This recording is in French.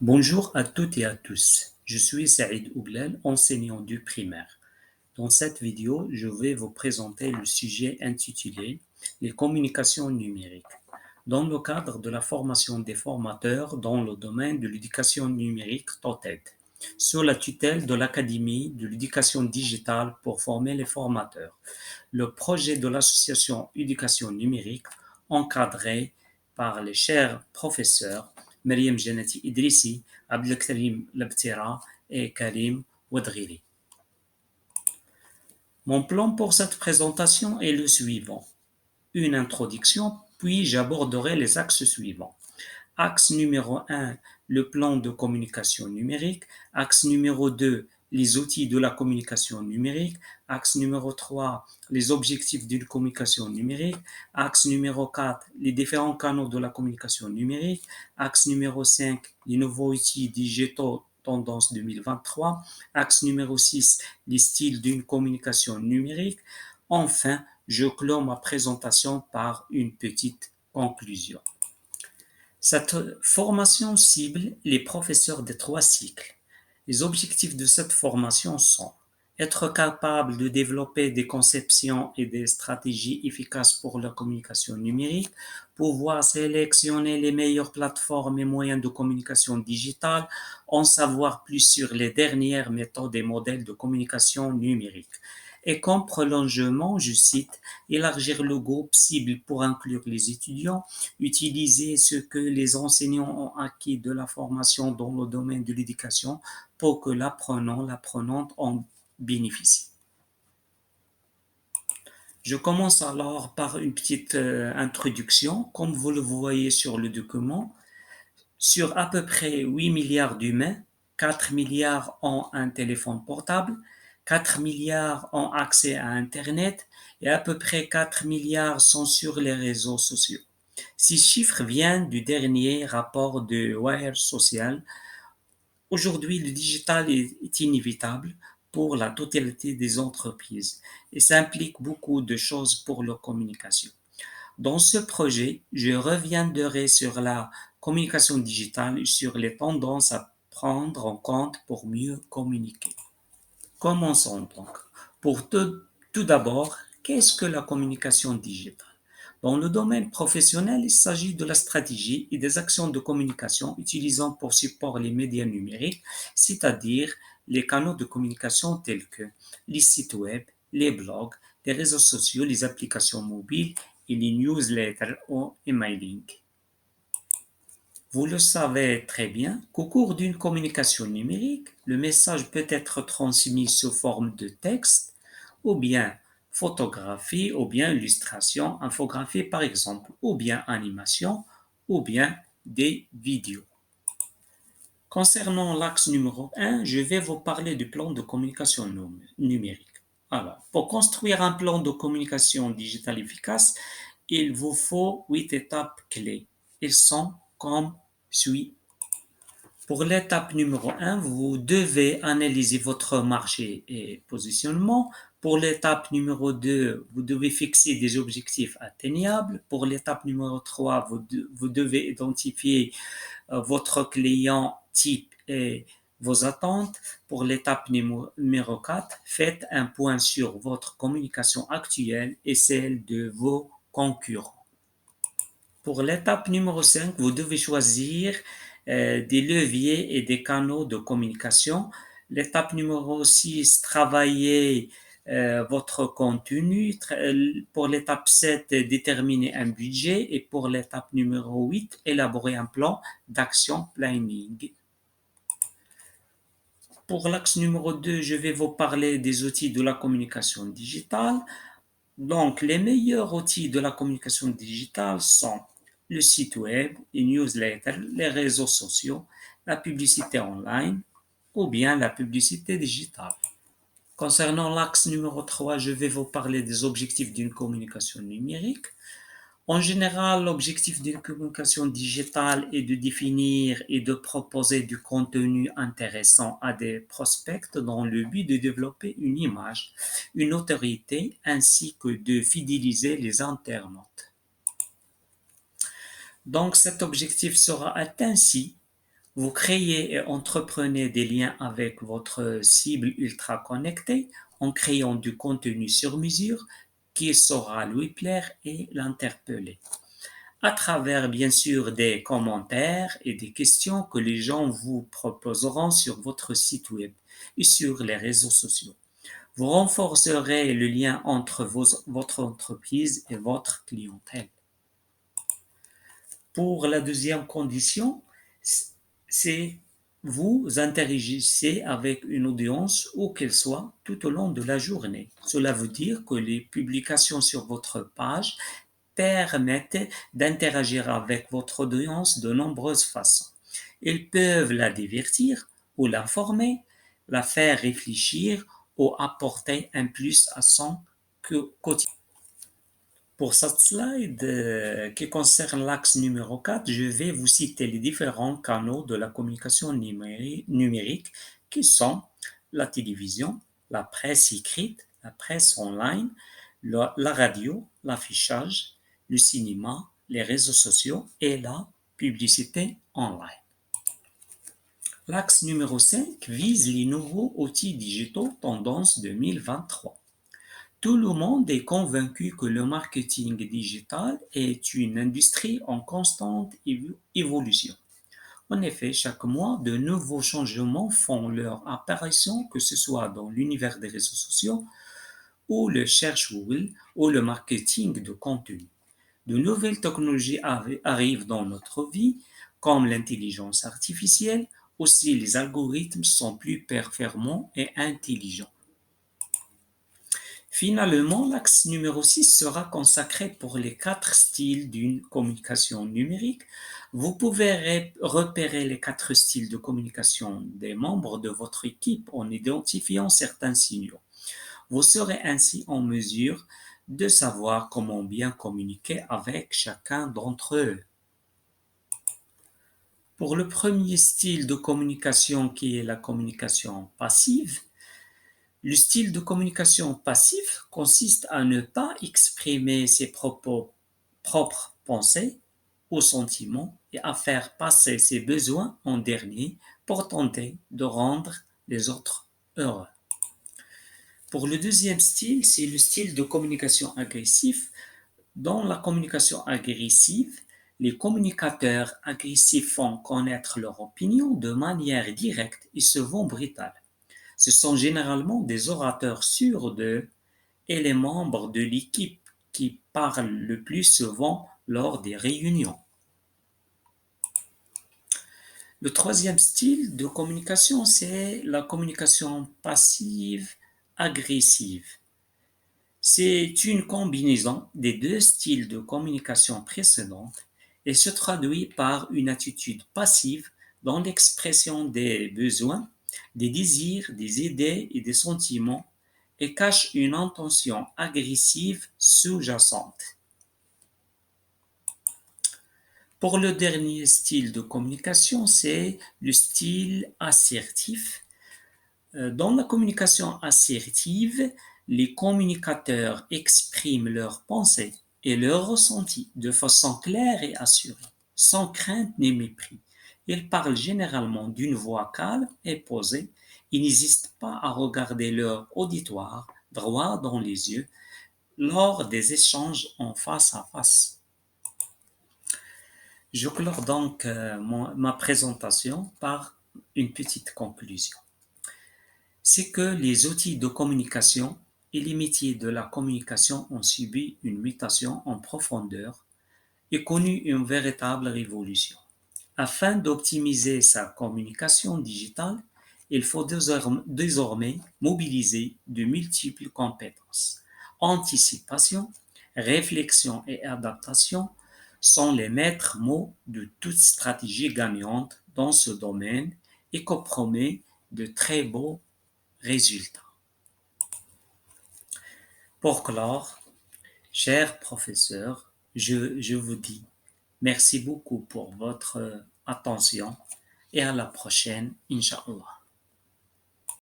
Bonjour à toutes et à tous. Je suis Saïd Ouglal, enseignant du primaire. Dans cette vidéo, je vais vous présenter le sujet intitulé Les communications numériques dans le cadre de la formation des formateurs dans le domaine de l'éducation numérique TOTED, sous la tutelle de l'Académie de l'éducation digitale pour former les formateurs. Le projet de l'association Éducation numérique, encadré par les chers professeurs Mariam Janati Idrissi, Abdelkarim Labtira et Karim Ouadghiri. Mon plan pour cette présentation est le suivant. Une introduction, puis j'aborderai les axes suivants. Axe numéro 1, le plan de communication numérique. Axe numéro 2, les outils de la communication numérique. Axe numéro 3, les objectifs d'une communication numérique. Axe numéro 4, les différents canaux de la communication numérique. Axe numéro 5, les nouveaux outils digitaux tendance 2023. Axe numéro 6, les styles d'une communication numérique. Enfin, je clôt ma présentation par une petite conclusion. Cette formation cible les professeurs des 3 cycles. Les objectifs de cette formation sont être capable de développer des conceptions et des stratégies efficaces pour la communication numérique, pouvoir sélectionner les meilleures plateformes et moyens de communication digitale, en savoir plus sur les dernières méthodes et modèles de communication numérique. Et comme prolongement, je cite, élargir le groupe cible pour inclure les étudiants, utiliser ce que les enseignants ont acquis de la formation dans le domaine de l'éducation pour que l'apprenant, l'apprenante en bénéficie. Je commence alors par une petite introduction. Comme vous le voyez sur le document, sur à peu près 8 milliards d'humains, 4 milliards ont un téléphone portable, 4 milliards ont accès à Internet et à peu près 4 milliards sont sur les réseaux sociaux. Ces chiffres viennent du dernier rapport de Wire Social. Aujourd'hui, le digital est inévitable pour la totalité des entreprises et ça implique beaucoup de choses pour leur communication. Dans ce projet, je reviendrai sur la communication digitale et sur les tendances à prendre en compte pour mieux communiquer. Commençons donc. Pour tout d'abord, qu'est-ce que la communication digitale? Dans le domaine professionnel, il s'agit de la stratégie et des actions de communication utilisant pour support les médias numériques, c'est-à-dire les canaux de communication tels que les sites web, les blogs, les réseaux sociaux, les applications mobiles et les newsletters ou emailing. Vous le savez très bien qu'au cours d'une communication numérique, le message peut être transmis sous forme de texte ou bien photographie ou bien illustration, infographie par exemple, ou bien animation ou bien des vidéos. Concernant l'axe numéro 1, je vais vous parler du plan de communication numérique. Alors, pour construire un plan de communication digitale efficace, il vous faut 8 étapes clés. Ils sont comme suit. Pour l'étape numéro 1, vous devez analyser votre marché et positionnement. Pour l'étape numéro 2, vous devez fixer des objectifs atteignables. Pour l'étape numéro 3, vous devez identifier votre client type et vos attentes. Pour l'étape numéro 4, faites un point sur votre communication actuelle et celle de vos concurrents. Pour l'étape numéro 5, vous devez choisir des leviers et des canaux de communication. L'étape numéro 6, travailler votre contenu. Pour l'étape 7, déterminer un budget. Et pour l'étape numéro 8, élaborer un plan d'action planning. Pour l'axe numéro 2, je vais vous parler des outils de la communication digitale. Donc, les meilleurs outils de la communication digitale sont le site web, les newsletters, les réseaux sociaux, la publicité online ou bien la publicité digitale. Concernant l'axe numéro 3, je vais vous parler des objectifs d'une communication numérique. En général, l'objectif d'une communication digitale est de définir et de proposer du contenu intéressant à des prospects dans le but de développer une image, une autorité ainsi que de fidéliser les internautes. Donc cet objectif sera atteint si Vous créez et entreprenez des liens avec votre cible ultra connectée en créant du contenu sur mesure qui saura lui plaire et l'interpeller. À travers bien sûr des commentaires et des questions que les gens vous proposeront sur votre site web et sur les réseaux sociaux. Vous renforcerez le lien entre votre entreprise et votre clientèle. Pour la deuxième condition, c'est vous interagissez avec une audience où qu'elle soit tout au long de la journée. Cela veut dire que les publications sur votre page permettent d'interagir avec votre audience de nombreuses façons. Ils peuvent la divertir ou l'informer, la faire réfléchir ou apporter un plus à son quotidien. Pour cette slide qui concerne l'axe numéro 4, je vais vous citer les différents canaux de la communication numérique qui sont la télévision, la presse écrite, la presse online, la radio, l'affichage, le cinéma, les réseaux sociaux et la publicité online. L'axe numéro 5 vise les nouveaux outils digitaux tendance 2023. Tout le monde est convaincu que le marketing digital est une industrie en constante évolution. En effet, chaque mois, de nouveaux changements font leur apparition, que ce soit dans l'univers des réseaux sociaux ou le cherche Google ou le marketing de contenu. De nouvelles technologies arrivent dans notre vie, comme l'intelligence artificielle. Aussi, les algorithmes sont plus performants et intelligents. Finalement, l'axe numéro 6 sera consacré pour les 4 styles d'une communication numérique. Vous pouvez repérer les 4 styles de communication des membres de votre équipe en identifiant certains signaux. Vous serez ainsi en mesure de savoir comment bien communiquer avec chacun d'entre eux. Pour le premier style de communication qui est la communication passive, le style de communication passif consiste à ne pas exprimer ses propres pensées ou sentiments et à faire passer ses besoins en dernier pour tenter de rendre les autres heureux. Pour le deuxième style, c'est le style de communication agressif. Dans la communication agressive, les communicateurs agressifs font connaître leur opinion de manière directe et souvent brutale. Ce sont généralement des orateurs sûrs d'eux et les membres de l'équipe qui parlent le plus souvent lors des réunions. Le troisième style de communication, c'est la communication passive agressive. C'est une combinaison des deux styles de communication précédents et se traduit par une attitude passive dans l'expression des besoins, des désirs, des idées et des sentiments et cache une intention agressive sous-jacente. Pour le dernier style de communication, c'est le style assertif. Dans la communication assertive, les communicateurs expriment leurs pensées et leurs ressentis de façon claire et assurée, sans crainte ni mépris. Ils parlent généralement d'une voix calme et posée et n'hésitent pas à regarder leur auditoire droit dans les yeux lors des échanges en face à face. Je clore donc ma présentation par une petite conclusion. C'est que les outils de communication et les métiers de la communication ont subi une mutation en profondeur et connu une véritable révolution. Afin d'optimiser sa communication digitale, il faut désormais mobiliser de multiples compétences. Anticipation, réflexion et adaptation sont les maîtres mots de toute stratégie gagnante dans ce domaine et compromet de très beaux résultats. Pour clore, chers professeurs, je vous dis merci beaucoup pour votre attention et à la prochaine, Inch'Allah.